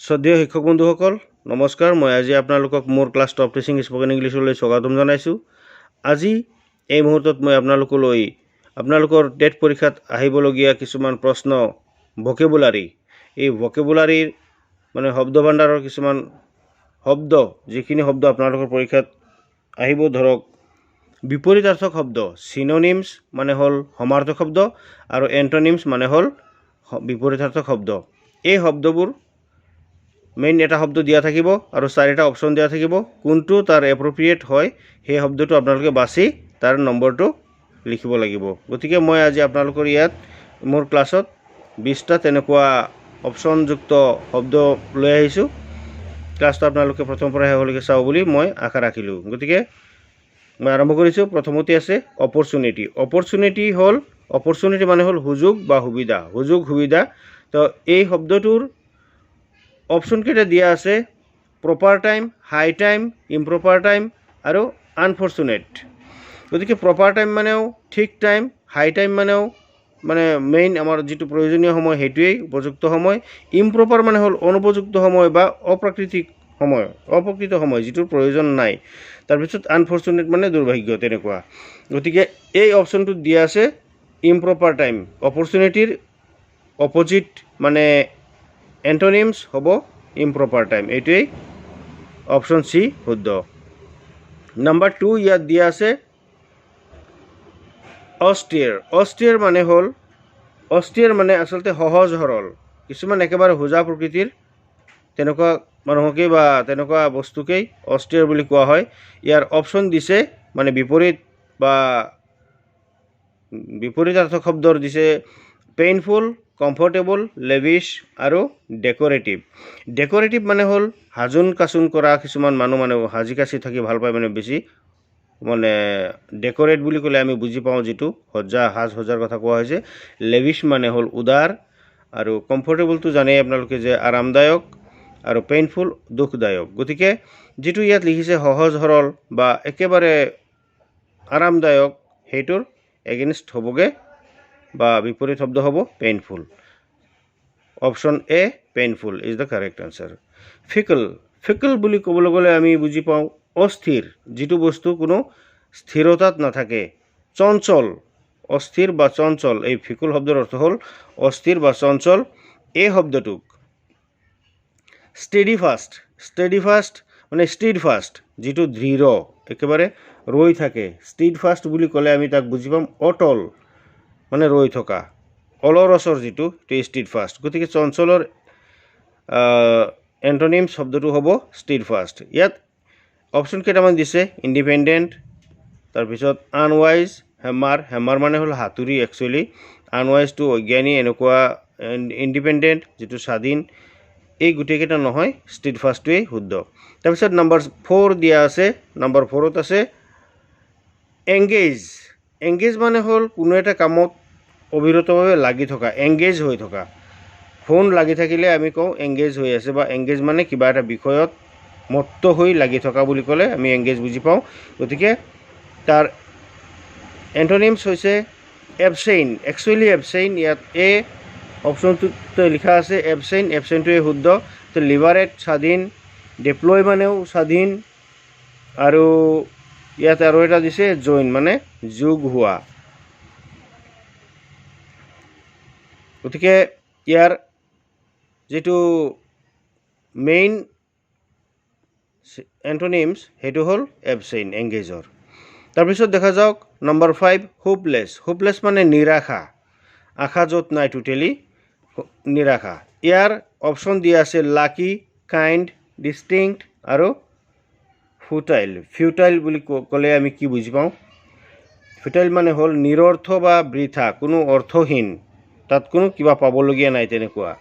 শ্ৰদ্ধেয় শিক্ষক বন্ধুসকল নমস্কাৰ। মই আজি আপোনালোকক মোৰ ক্লাছ টপ টিচিং স্পকেন ইংলিছলৈ স্বাগতম জনাইছোঁ। আজি এই মুহূৰ্তত মই আপোনালোকৰ টেট পৰীক্ষাত আহিবলগীয়া কিছুমান প্ৰশ্ন ভকেবুলাৰী, এই ভকেবুলাৰীৰ মানে শব্দ ভাণ্ডাৰৰ কিছুমান শব্দ, যিখিনি শব্দ আপোনালোকৰ পৰীক্ষাত আহিব, ধৰক বিপৰীতাৰ্থক শব্দ, চিনোনিমছ মানে হ'ল সমাৰ্থক শব্দ আৰু এণ্টনিমছ মানে হ'ল বিপৰীতাৰ্থক শব্দ। এই শব্দবোৰ মেইন এটা শব্দ দিয়া থাকিব আৰু চাৰিটা অপশ্যন দিয়া থাকিব। কোনটো তাৰ এপ্ৰপ্ৰিয়েট হয় সেই শব্দটো আপোনালোকে বাছি তাৰ নম্বৰটো লিখিব লাগিব। গতিকে মই আজি আপোনালোকৰ ইয়াত মোৰ ক্লাছত 20টা তেনেকুৱা অপশ্যনযুক্ত শব্দ লৈ আহিছোঁ। ক্লাছটো আপোনালোকে প্ৰথমৰ পৰা শেষলৈকে চাব বুলি মই আশা ৰাখিলোঁ। গতিকে মই আৰম্ভ কৰিছোঁ। প্ৰথমতে আছে অপৰচুনিটি। অপৰচুনিটি মানে হ'ল সুযোগ বা সুবিধা, সুবিধা। তো এই শব্দটোৰ অপশ্যন কেইটা দিয়া আছে: প্ৰপাৰ টাইম, হাই টাইম, ইম্প্ৰপাৰ টাইম আৰু আনফৰ্চুনেট। গতিকে প্ৰপাৰ টাইম মানেও ঠিক টাইম, হাই টাইম মানেও মেইন আমাৰ যিটো প্ৰয়োজনীয় সময় সেইটোৱেই উপযুক্ত সময়, ইম্প্ৰপাৰ মানে হ'ল অনুপযুক্ত সময় বা অপ্ৰকৃত সময় যিটোৰ প্ৰয়োজন নাই। তাৰপিছত আনফৰ্চুনেট মানে দুৰ্ভাগ্য, তেনেকুৱা। গতিকে এই অপশ্যনটোত দিয়া আছে ইম্প্ৰপাৰ টাইম। অপৰচুনিটিৰ অপজিট মানে এণ্টনিমছ হ'ব ইম্প্ৰপাৰ টাইম। এইটোৱেই অপশ্যন চি শুদ্ধ। নাম্বাৰ 2 ইয়াত দিয়া আছে অষ্টিয়াৰ মানে আচলতে সহজ সৰল। কিছুমান একেবাৰে সোজা প্ৰকৃতিৰ তেনেকুৱা মানুহকেই বা তেনেকুৱা বস্তুকেই অষ্টিয়াৰ বুলি কোৱা হয়। ইয়াৰ অপশ্যন দিছে মানে বিপৰীতাৰ্থক শব্দৰ দিছে পেইনফুল, কমফৰ্টেবল, লেভিছ আৰু ডেক'ৰেটিভ মানে হ'ল সাজোন কাচোন কৰা। কিছুমান মানুহ সাজি কাচি থাকি ভাল পায়, বেছি ডেক'ৰেট বুলি ক'লে আমি বুজি পাওঁ যিটো সাজ সজ্জাৰ কথা কোৱা হৈছে। লেভিছ মানে হ'ল উদাৰ, আৰু কমফৰ্টেবলটো জানেই আপোনালোকে যে আৰামদায়ক, আৰু পেইনফুল দুখদায়ক। গতিকে যিটো ইয়াত লিখিছে সহজ সৰল বা একেবাৰে আৰামদায়ক, সেইটোৰ এগেইনষ্ট হ'বগৈ বা বিপৰীত শব্দ হ'ব painful. Option A painful is the correct answer. Fickle বুলি ক'বলৈ গ'লে আমি বুজি পাওঁ অস্থিৰ, যিটো বস্তু কোনো স্থিৰতাত নাথাকে, চঞ্চল, অস্থিৰ বা চঞ্চল। এই ফিকল শব্দৰ অৰ্থ হ'ল অস্থিৰ বা চঞ্চল। এই শব্দটোক ষ্টেডিফাষ্ট মানে ষ্টিডফাষ্ট, যিটো দৃঢ়, একেবাৰে ৰৈ থাকে। ষ্টিডফাষ্ট বুলি ক'লে আমি তাক বুজি পাম অটল, মানে ৰৈ থকা, অলৰচৰ যিটো, সেইটো ষ্টিডফাষ্ট। গতিকে চঞ্চলৰ এণ্টনিমছ শব্দটো হ'ব ষ্টিডফাষ্ট। ইয়াত অপশ্যন কেইটামান দিছে: ইণ্ডিপেণ্ডেণ্ট, তাৰপিছত আনৱাইজ, হেমাৰ মানে হ'ল হাতুৰি একচুৱেলি, আনৱাইজটো অজ্ঞানী এনেকুৱা, ইণ্ডিপেণ্ডেণ্ট যিটো স্বাধীন। এই গোটেইকেইটা নহয়, ষ্টিডফাষ্টটোৱেই শুদ্ধ। তাৰপিছত নাম্বাৰ 4 দিয়া আছে। নাম্বাৰ 4ত আছে এংগেজ মানে হ'ল কোনো এটা কামত অবিৰতভাৱে লাগি থকা, এংগেজ হৈ থকা। ফোন লাগি থাকিলে আমি কওঁ এংগেজ হৈ আছে, বা এংগেজ মানে কিবা এটা বিষয়ত মত্ত হৈ লাগি থকা বুলি ক'লে আমি এংগেজ বুজি পাওঁ। গতিকে তাৰ এণ্টনিমছ হৈছে এবছেইন। একচুৱেলি এবছেইন, ইয়াত এ অপশ্যনটোত লিখা আছে এবছেইনটোৱে শুদ্ধ। তো লিবাৰেট স্বাধীন, ডিপ্লয় মানেও স্বাধীন, আৰু ইয়াত আৰু এটা দিছে জইন মানে যোগ হোৱা। গতিকে ইয়াৰ যিটো মেইন এণ্টনিমছ সেইটো হ'ল এবছেইন, এংগেজৰ। তাৰপিছত দেখা যাওক নাম্বাৰ 5 হোপলেছ মানে নিৰাশা, আশা য'ত নাই, টোটেলি নিৰাশা। ইয়াৰ অপশ্যন দিয়া আছে লাকি, কাইণ্ড, ডিষ্টিংক্ট আৰু ফিউটাইল বুলি ক'লে আমি কি বুজি পাওঁ? ফিউটাইল মানে হ'ল নিৰৰ্থ বা বৃথা, কোনো অৰ্থহীন, তাত কোনো কিবা পাবলগীয়া নাই, তেনেকুৱা।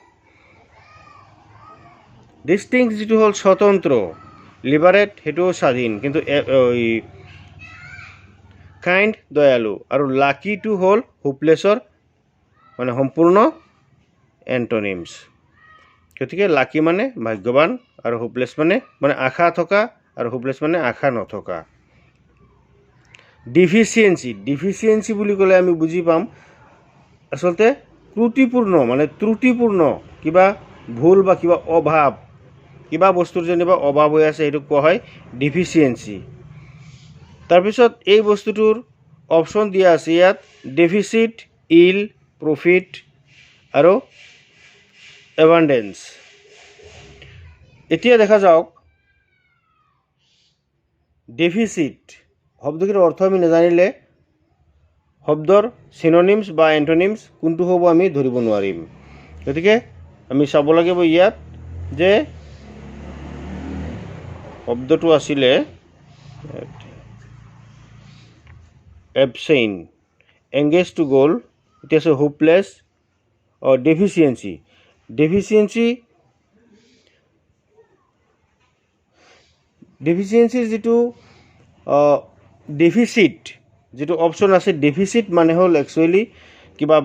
ডিষ্টিংক্ট যিটো হ'ল স্বতন্ত্ৰ, লিবাৰেট সেইটোও স্বাধীন, কিন্তু কাইণ্ড দয়ালু, আৰু লাকিটো হ'ল হোপলেছৰ মানে সম্পূৰ্ণ এণ্টনিমছ। গতিকে লাকি মানে ভাগ্যৱান, আৰু হোপলেছ মানে আশা থকা, আৰু হোপলেছ মানে আশা নথকা। ডিফিচিয়েঞ্চি বুলি ক'লে আমি বুজি পাম আচলতে ত্ৰুটিপূৰ্ণ, কিবা ভুল বা কিবা অভাৱ, কিবা বস্তুৰ যেনিবা অভাৱ হৈ আছে সেইটো কোৱা হয় ডেফিচিয়েঞ্চি। তাৰপিছত এই বস্তুটোৰ অপশ্যন দিয়া আছে ইয়াত ডেফিচিট, ইল, প্ৰফিট আৰু এবাণ্ডেন্স। এতিয়া দেখা যাওক ডেফিচিট শব্দটোৰ অৰ্থ আমি নাজানিলে শব্দৰ চিননিমছ বা এণ্টনিমছ কোনটো হ'ব আমি ধৰিব নোৱাৰিম। গতিকে আমি চাব লাগিব ইয়াত যে শব্দটো আছিলে এবচেইন, এংগেজ টু গ'ল, এতিয়া আছে হোপলেছ, ডেফিচিয়েঞ্চি। ডেফিচিয়েঞ্চিৰ যিটো ডেফিচিট যিটো অপশ্যন আছে, ডেফিচিট মানে হ'ল একচুৱেলি কিবা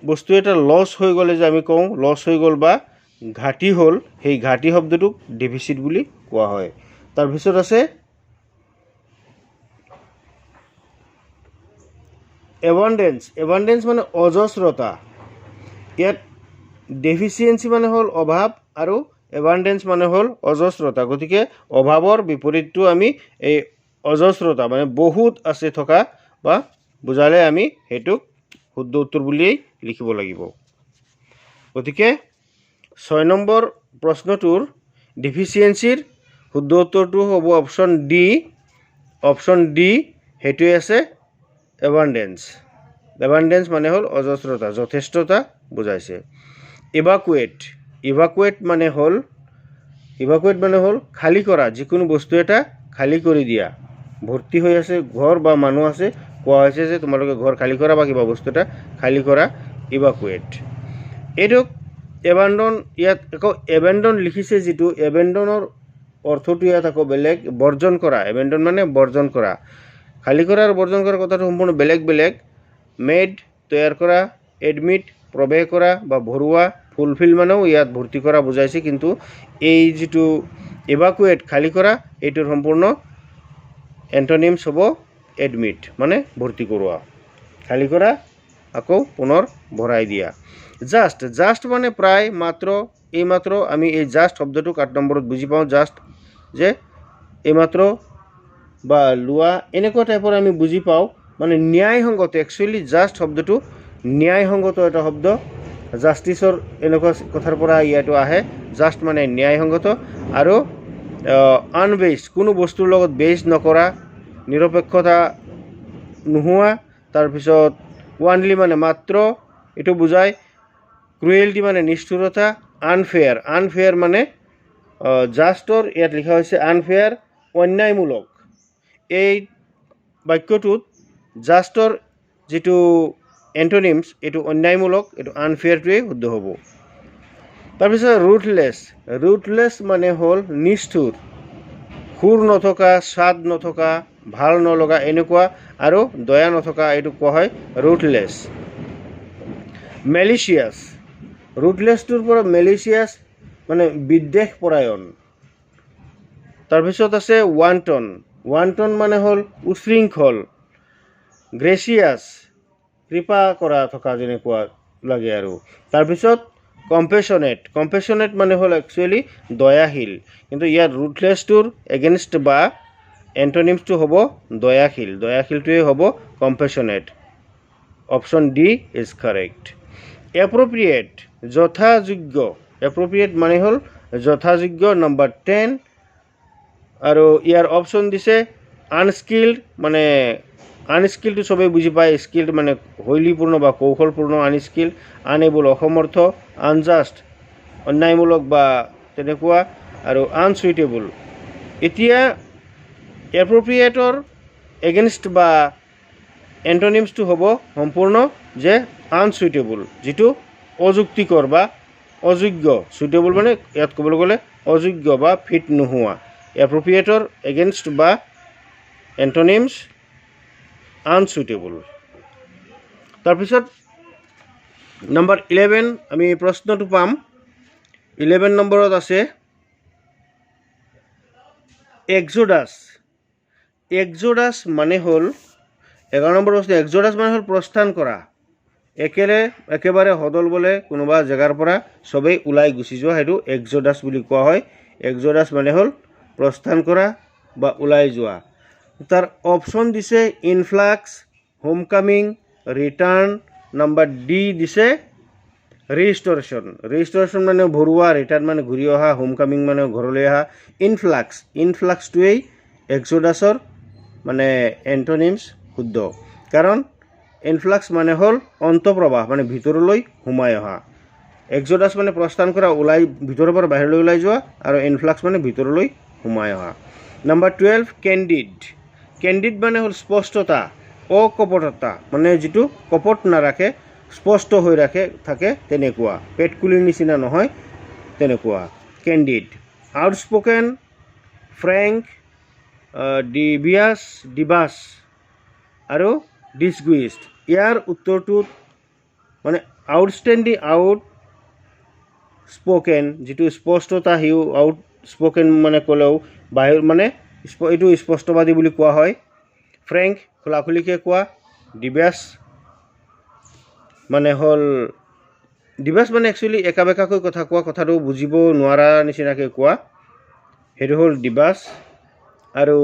বস্তু এটা লছ হৈ গ'লে যে আমি কওঁ লছ হৈ গ'ল বা ঘাটি হ'ল, সেই ঘাটি শব্দটোক ডেফিচিট বুলি কোৱা হয়। তাৰপিছত আছে এবাণ্ডেন্স। এবাণ্ডেন্স মানে অজস্ৰতা। ইয়াত ডেফিচিয়েঞ্চি মানে হ'ল অভাৱ আৰু এবাণ্ডেন্স মানে হ'ল অজস্ৰতা। গতিকে অভাৱৰ বিপৰীতটো আমি এই অজস্ৰতা মানে বহুত আছে থকা বা বুজালে আমি সেইটোক শুদ্ধ উত্তৰ বুলিয়েই লিখিব লাগিব। গতিকে 6 নম্বৰ প্ৰশ্নটোৰ ডেফিচিয়েঞ্চিৰ শুদ্ধ উত্তৰটো হ'ব অপশ্যন ডি। অপশ্যন ডি সেইটোৱে আছে এবাণ্ডেন্স। এবাণ্ডেন্স মানে হ'ল অজস্ৰতা, যথেষ্টতা বুজাইছে। ইভাকুৱেট মানে হ'ল খালী কৰা, যিকোনো বস্তু এটা খালী কৰি দিয়া। ভৰ্তি হৈ আছে ঘৰ বা মানুহ আছে, কোৱা হৈছে যে তোমালোকে ঘৰ খালী কৰা বা কিবা বস্তু এটা খালী কৰা, ইভাকুৱেট। এইটোক এবাণ্ডন, ইয়াত আকৌ এবেণ্ডন লিখিছে যিটো, এবেণ্ডনৰ অৰ্থটো ইয়াত আকৌ বেলেগ, বৰ্জন কৰা। এবেণ্ডন মানে বৰ্জন কৰা। খালী কৰা আৰু বৰ্জন কৰাৰ কথাটো সম্পূৰ্ণ বেলেগ বেলেগ। মেড তৈয়াৰ কৰা, এডমিট প্ৰৱেশ কৰা বা ভৰোৱা, ফুলফিল মানেও ইয়াত ভৰ্তি কৰা বুজাইছে, কিন্তু এই যিটো ইভাকুৱেট খালী কৰা এইটোৰ সম্পূৰ্ণ এণ্টনিমছ হ'ব এডমিট মানে ভৰ্তি কৰোৱা, খালী কৰা আকৌ পুনৰ ভৰাই দিয়া। জাষ্ট মানে প্ৰায়, মাত্ৰ, এইমাত্ৰ। আমি এই জাষ্ট শব্দটোক 8 নম্বৰত বুজি পাওঁ। জাষ্ট যে এইমাত্ৰ বা লোৱা এনেকুৱা টাইপৰ আমি বুজি পাওঁ, মানে ন্যায়সংগত। একচুৱেলি জাষ্ট শব্দটো ন্যায়সংগত এটা শব্দ। জাষ্টিছৰ এনেকুৱা কথাৰ পৰা ইয়াতো আহে। জাষ্ট মানে ন্যায়সংগত আৰু আনবেইছড, কোনো বস্তুৰ লগত বেইজ নকৰা, নিৰপেক্ষতা নোহোৱা। তাৰপিছত ওৱানলি মানে মাত্ৰ, এইটো বুজায়। ক্ৰুৱেলিটি মানে নিষ্ঠুৰতা। আনফেয়াৰ মানে জাষ্টৰ ইয়াত লিখা হৈছে আনফেয়াৰ, অন্যায়মূলক। এই বাক্যটোত জাষ্টৰ যিটো এণ্টনিমছ এইটো অন্যায়মূলক, এইটো আনফেয়াৰটোৱেই শুদ্ধ হ'ব। তাৰপিছত ৰুথলেছ মানে হ'ল নিষ্ঠুৰ, সুৰ নথকা, স্বাদ নথকা, ভাল নলগা এনেকুৱা, আৰু দয়া নথকা, এইটো কোৱা হয় ৰুথলেছ। মেলিচিয়াছ, ৰুথলেছটোৰ পৰা মেলিচিয়াছ মানে বিদ্বেষপৰায়ণ। তাৰপিছত আছে ৱাণ্টন মানে হ'ল উশৃংখল। গ্ৰেচিয়াছ কৃপা কৰা থকা যেনেকুৱা লাগে আৰু। তাৰপিছত কম্পেশ্যনেট মানে হ'ল একচুৱেলি দয়াশীল, কিন্তু ইয়াত ৰুথলেছটোৰ এগেইনষ্ট বা এণ্টনিমছটো হ'ব দয়াশীল। দয়াশীলটোৱে হ'ব compassionate. Option D is correct. Appropriate যথাযোগ্য, এপ্ৰপ্ৰিয়েট মানে হ'ল যথাযোগ্য, নম্বৰ 10। আৰু ইয়াৰ অপশ্যন দিছে আনস্কিল্ড, মানে আনস্কিলটো চবেই বুজি পায়, স্কিল্ড মানে শৈলীপূৰ্ণ বা কৌশলপূৰ্ণ, আনস্কিল্ড। আনএবল অসমৰ্থ, আনজাষ্ট অন্যায়মূলক বা তেনেকুৱা, আৰু আনচুইটেবল। এতিয়া এপ্ৰপ্ৰিয়েটৰ এগেইনষ্ট বা এণ্টনিমছটো হ'ব সম্পূৰ্ণ যে আনচুইটেবল, যিটো অযুক্তিকৰ বা অযোগ্য। চুইটেবল মানে ইয়াত ক'বলৈ গ'লে অযোগ্য বা ফিট নোহোৱা। এপ্ৰপ্ৰিয়েটৰ এগেইনষ্ট বা এণ্টনিমছ আনচুইটেবল। তাৰপিছত নম্বৰ 11 আমি প্ৰশ্নটো পাম। 11 নম্বৰত আছে এক্সোডাছ মানে হ'ল 11 নম্বৰ প্ৰশ্ন। এক্সোডাছ মানে হ'ল প্ৰস্থান কৰা। একেবাৰে সদল বলে কোনোবা জেগাৰ পৰা চবেই ওলাই গুচি যোৱা, সেইটো এক্সোডাছ বুলি কোৱা হয়। এক্সোডাছ মানে হ'ল প্ৰস্থান কৰা বা ওলাই যোৱা। তাৰ অপশ্যন দিছে influx, homecoming, return. Number D দিছে ৰিষ্টৰেশ্যন। ৰিষ্টৰেশ্যন মানে ভৰোৱা, ৰিটাৰ্ণ মানে ঘূৰি অহা, হোমকামিং মানে ঘৰলৈ অহা। ইনফ্লাক্সটোৱেই এক্সোডাছৰ মানে এণ্টনিমছ শুদ্ধ, কাৰণ ইনফ্লাক্স মানে হ'ল অন্তঃপ্ৰৱাহ মানে ভিতৰলৈ সোমাই অহা। এক্সোডাছ মানে প্ৰস্থান কৰা, ভিতৰৰ পৰা বাহিৰলৈ ওলাই যোৱা, আৰু ইনফ্লাক্স মানে ভিতৰলৈ সোমাই অহা। Number 12 candid. কেণ্ডিড মানে হ'ল স্পষ্টতা, অকপটতা, মানে যিটো কপট নাৰাখে, স্পষ্ট হৈ থাকে তেনেকুৱা, পেটকুলিৰ নিচিনা নহয় তেনেকুৱা কেণ্ডিড। আউটস্পোকেন, ফ্ৰেংক, ডিবাছ আৰু ডিছগুইষ্ট। ইয়াৰ উত্তৰটোত মানে আউটস্পোকেন যিটো স্পষ্টতা, সিও আউটস্পোকেন মানে ক'লেও বাহিৰ মানে এইটো স্পষ্টবাদী বুলি কোৱা হয়। ফ্ৰেংক খোলাখুলিকৈ কোৱা। ডিবাছ মানে একচুৱেলি একা বেকাকৈ কথা কোৱা, কথাটো বুজিব নোৱাৰা নিচিনাকৈ কোৱা, সেইটো হ'ল ডিবাছ। আৰু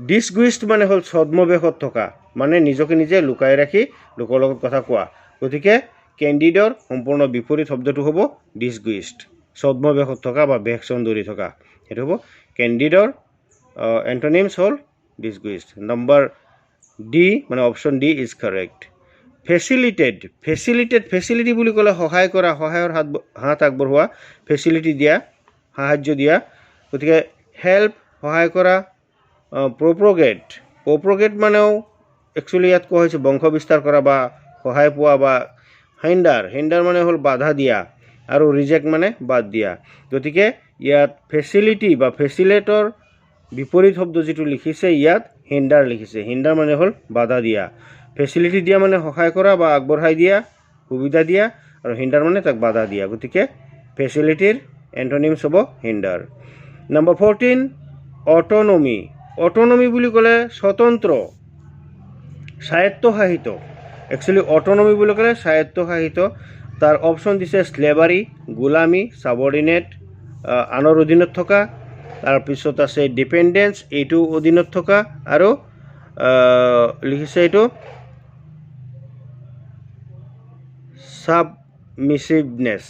ডিছগুইষ্ট মানে হ'ল ছদ্মবেশত থকা, মানে নিজকে নিজে লুকাই ৰাখি লোকৰ লগত কথা কোৱা। গতিকে কেণ্ডিডৰ সম্পূৰ্ণ বিপৰীত শব্দটো হ'ব ডিছগুইষ্ট, ছদ্মবেশত থকা বা বেশচন ধৰি থকা, সেইটো হ'ব কেণ্ডিডৰ এণ্টনিমছ হ'ল ডিছগুইষ্ট। নম্বৰ ডি মানে option D is correct. Facility বুলি ক'লে সহায় কৰা, সহায়ৰ হাত আগবঢ়োৱা, ফেচিলিটি দিয়া, সাহায্য দিয়া। গতিকে হেল্প সহায় কৰা। প্ৰপগেট মানেও একচুৱেলি ইয়াত কোৱা হৈছে বংশ বিস্তাৰ কৰা বা সহায় পোৱা। বা হিণ্ডাৰ মানে হ'ল বাধা দিয়া, আৰু ৰিজেক্ট মানে বাদ দিয়া। গতিকে ইয়াত ফেচিলিটি বা ফেচিলেটৰ বিপৰীত শব্দ যিটো লিখিছে, ইয়াত হিণ্ডাৰ লিখিছে। হিণ্ডাৰ মানে হ'ল বাধা দিয়া। ফেচিলিটি দিয়া মানে সহায় কৰা বা আগবঢ়াই দিয়া, সুবিধা দিয়া, আৰু হিণ্ডাৰ মানে তাক বাধা দিয়া। গতিকে ফেচিলিটিৰ এণ্টনিমছ হ'ব হিণ্ডাৰ। Number 14 autonomy. অট'নমি বুলি ক'লে স্বতন্ত্ৰ, স্বায়ত্তশাসিত। একচুৱেলি অট'নমি বুলি ক'লে স্বায়ত্তশাসিত। তাৰ অপশ্যন দিছে স্লেভাৰী, গোলামী, ছাবঅৰ্ডিনেট, আনৰ অধীনত থকা। তাৰপিছত আছে ডিপেণ্ডেঞ্চ, এইটো অধীনত থকা, আৰু লিখিছে এইটো ছাবমিছিভনেছ।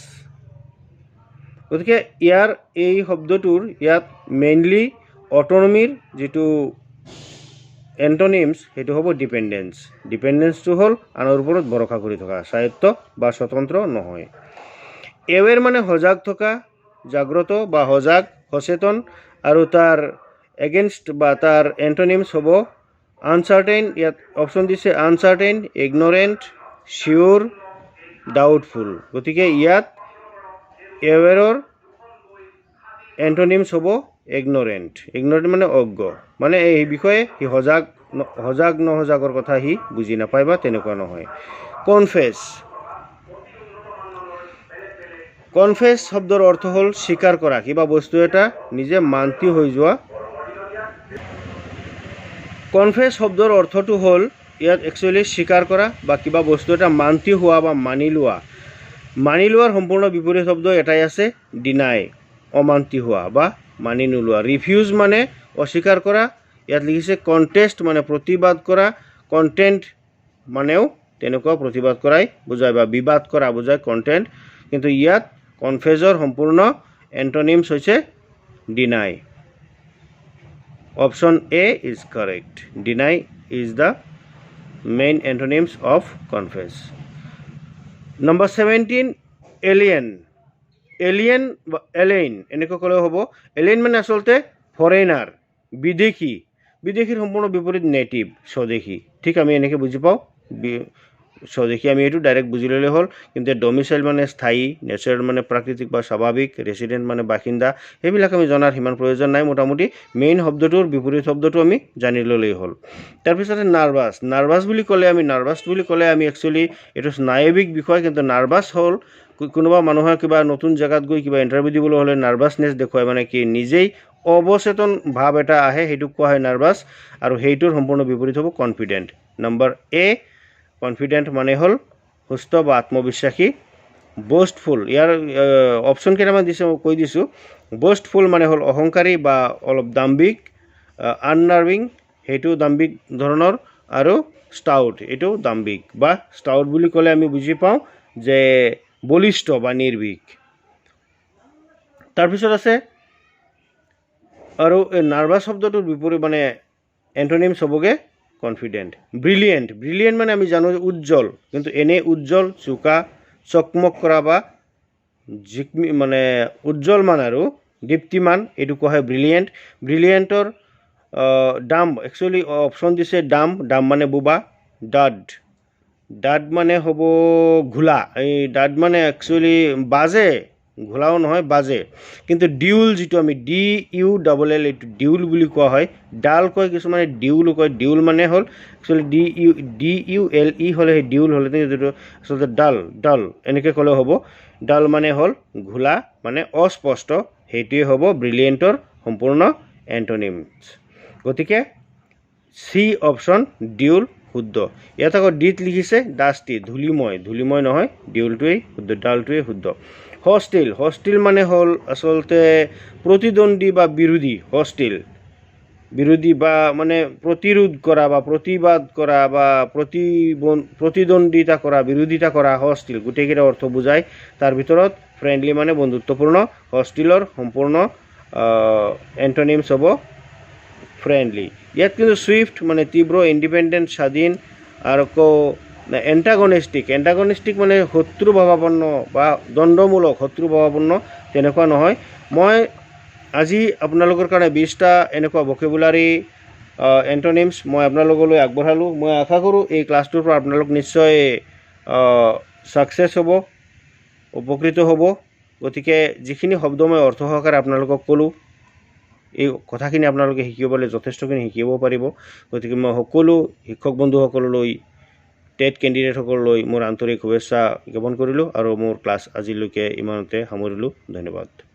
গতিকে এই শব্দটোৰ ইয়াত মেইনলি অট'নমিৰ যিটো এণ্টনিমছ সেইটো হ'ব ডিপেণ্ডেঞ্চ। ডিপেণ্ডেঞ্চটো হ'ল আনৰ ওপৰত ভৰসা কৰি থকা, স্বায়ত্ত বা স্বতন্ত্ৰ নহয়। এৱেৰ মানে সজাগ থকা, জাগ্ৰত বা সচেতন, আৰু তাৰ এগেইনষ্ট বা তাৰ এণ্টনিমছ হ'ব আনচাৰ্টেইন। ইয়াত অপশ্যন দিছে আনচাৰ্টেইন, ইগনৰেণ্ট, চিয়'ৰ, ডাউটফুল। গতিকে ইয়াত এৱেৰৰ এণ্টনিমছ হ'ব ইগনৰেণ্ট। ইগনৰেণ্ট মানে অজ্ঞ, মানে এই বিষয়ে সি সজাগ নসজাগৰ কথা সি বুজি নাপায় বা তেনেকুৱা নহয়। কনফেছ শব্দৰ অৰ্থ হ'ল স্বীকাৰ কৰা, কিবা বস্তু এটা নিজে মান্তি হৈ যোৱা। কনফেছ শব্দৰ অৰ্থটো হ'ল ইয়াত একচুৱেলি স্বীকাৰ কৰা বা কিবা বস্তু এটা মান্তি হোৱা বা মানি লোৱা। মানি লোৱাৰ সম্পূৰ্ণ বিপৰীত শব্দ এটাই আছে, ডিনাই, অমান্তি হোৱা বা মানি নোলোৱা। ৰিফিউজ মানে অস্বীকাৰ কৰা। ইয়াত লিখিছে কণ্টেষ্ট মানে প্ৰতিবাদ কৰা। কণ্টেণ্ট মানেও তেনেকুৱা প্ৰতিবাদ কৰাই বুজায় বা বিবাদ কৰা বুজায় কণ্টেণ্ট। কিন্তু ইয়াত কনফেজৰ সম্পূৰ্ণ এণ্টনিমছ হৈছে deny. Option A is correct. Deny is the main antonyms of confess. Number 17 alien. Alien বা এলেইন এনেকৈ ক'লেও হ'ব। এলিয়েন মানে আচলতে ফৰেইনাৰ, বিদেশীৰ সম্পূৰ্ণ বিপৰীত নেটিভ, স্বদেশী। ঠিক আমি এনেকৈ বুজি পাওঁ, স্বদেশী আমি এইটো ডাইৰেক্ট বুজি ল'লে হ'ল। কিন্তু ডমিচাইল মানে স্থায়ী, নেচাৰেল মানে প্ৰাকৃতিক বা স্বাভাৱিক, ৰেচিডেণ্ট মানে বাসিন্দা। সেইবিলাক আমি জনাৰ সিমান প্ৰয়োজন নাই। মোটামুটি মেইন শব্দটোৰ বিপৰীত শব্দটো আমি জানি ল'লেই হ'ল। তাৰপিছতে নাৰ্ভাছ বুলি ক'লে আমি একচুৱেলি এইটো স্নায়ৱিক বিষয়। কিন্তু নাৰ্ভাছ হ'ল কোনোবা মানুহৰ কিবা নতুন জেগাত গৈ কিবা ইণ্টাৰভিউ দিবলৈ হ'লে নাৰ্ভাছনেছ দেখুৱায়, মানে কি নিজেই অৱচেতন ভাৱ এটা আহে, সেইটোক কোৱা হয় নাৰ্ভাছ। আৰু সেইটোৰ সম্পূৰ্ণ বিপৰীত হ'ব কনফিডেণ্ট। নম্বৰ এ কনফিডেণ্ট মানে হ'ল সুস্থ বা আত্মবিশ্বাসী বষ্টফুল ইয়াৰ অপশ্যন কেইটামান দিছে মই কৈ দিছোঁ বষ্টফুল মানে হ'ল অহংকাৰী বা অলপ দাম্ভিক আননাৰ্ভিং সেইটো দাম্ভিক ধৰণৰ আৰু ষ্টাউট এইটো দাম্ভিক বা ষ্টাউট বুলি ক'লে আমি বুজি পাওঁ যে বলিষ্ঠ বা নিৰ্ভীক তাৰপিছত আছে আৰু নাৰ্ভাছ শব্দটোৰ বিপৰীত মানে এণ্টনিমছ হ'বগৈ কনফিডেণ্ট ব্ৰিলিয়েণ্ট মানে আমি জানো উজ্জ্বল কিন্তু এনে উজ্জ্বল চোকা চকমক কৰা বা মানে উজ্জ্বলমান আৰু দীপ্তিমান এইটো কোৱা হয় ব্ৰিলিয়েণ্টৰ ডাম একচুৱেলি অপশ্যন দিছে ডাম মানে বোবা ডাড মানে হ'ব ঘোলা এই ডাড মানে একচুৱেলি বাজে ঘোলাও নহয় বাজে কিন্তু ডিউল যিটো আমি DULL এইটো ডিউল বুলি কোৱা হয় ডাল কয় কিছুমানে ডিউলো কয় ডিউল মানে হ'ল একচুৱেলি DULE হ'লে সেই ডিউল হ'লে যিটো আচলতে ডাল এনেকৈ ক'লেও হ'ব ডাল মানে হ'ল ঘোলা মানে অস্পষ্ট সেইটোৱে হ'ব ব্ৰিলিয়েণ্টৰ সম্পূৰ্ণ এণ্টনিমছ গতিকে চি অপশ্যন ডিউল শুদ্ধ ইয়াত আকৌ ডিত লিখিছে ডাষ্টি ধূলিময় নহয় ডিউলটোৱেই শুদ্ধ ডালটোৱেই শুদ্ধ হষ্টিল মানে হ'ল আচলতে প্ৰতিদ্বন্দ্বী বা বিৰোধী বা মানে প্ৰতিৰোধ কৰা বা প্ৰতিবাদ কৰা বা প্ৰতিদ্বন্দ্বিতা কৰা বিৰোধিতা কৰা হষ্টিল গোটেইকেইটা অৰ্থ বুজায় তাৰ ভিতৰত ফ্ৰেণ্ডলি মানে বন্ধুত্বপূৰ্ণ হষ্টিলৰ সম্পূৰ্ণ এণ্টনিমছ হ'ব ফ্ৰেণ্ডলি ইয়াত কিন্তু ছুইফ্ট মানে তীব্ৰ ইণ্ডিপেণ্ডেণ্ট স্বাধীন আৰু আকৌ এণ্টাগনিষ্টিক মানে শত্ৰুভাৱাপন্ন বা দ্বন্দ্বমূলক শত্ৰুভাৱাপন্ন তেনেকুৱা নহয় মই আজি আপোনালোকৰ কাৰণে 20টা এনেকুৱা ভকেবুলাৰী এণ্টনিমছ মই আপোনালোকলৈ আগবঢ়ালোঁ মই আশা কৰোঁ এই ক্লাছটোৰ পৰা আপোনালোক নিশ্চয় ছাকচেছ হ'ব উপকৃত হ'ব গতিকে যিখিনি শব্দ মই অৰ্থ সহকাৰে আপোনালোকক ক'লোঁ এই কথাখিনি আপোনালোকে শিকিবলৈ যথেষ্টখিনি শিকিব পাৰিব গতিকে মই সকলো শিক্ষক বন্ধুসকললৈ টেট কেণ্ডিডেটসকললৈ মোৰ আন্তৰিক শুভেচ্ছা জ্ঞাপন কৰিলোঁ আৰু মোৰ ক্লাছ আজিলৈকে ইমানতে সামৰিলোঁ ধন্যবাদ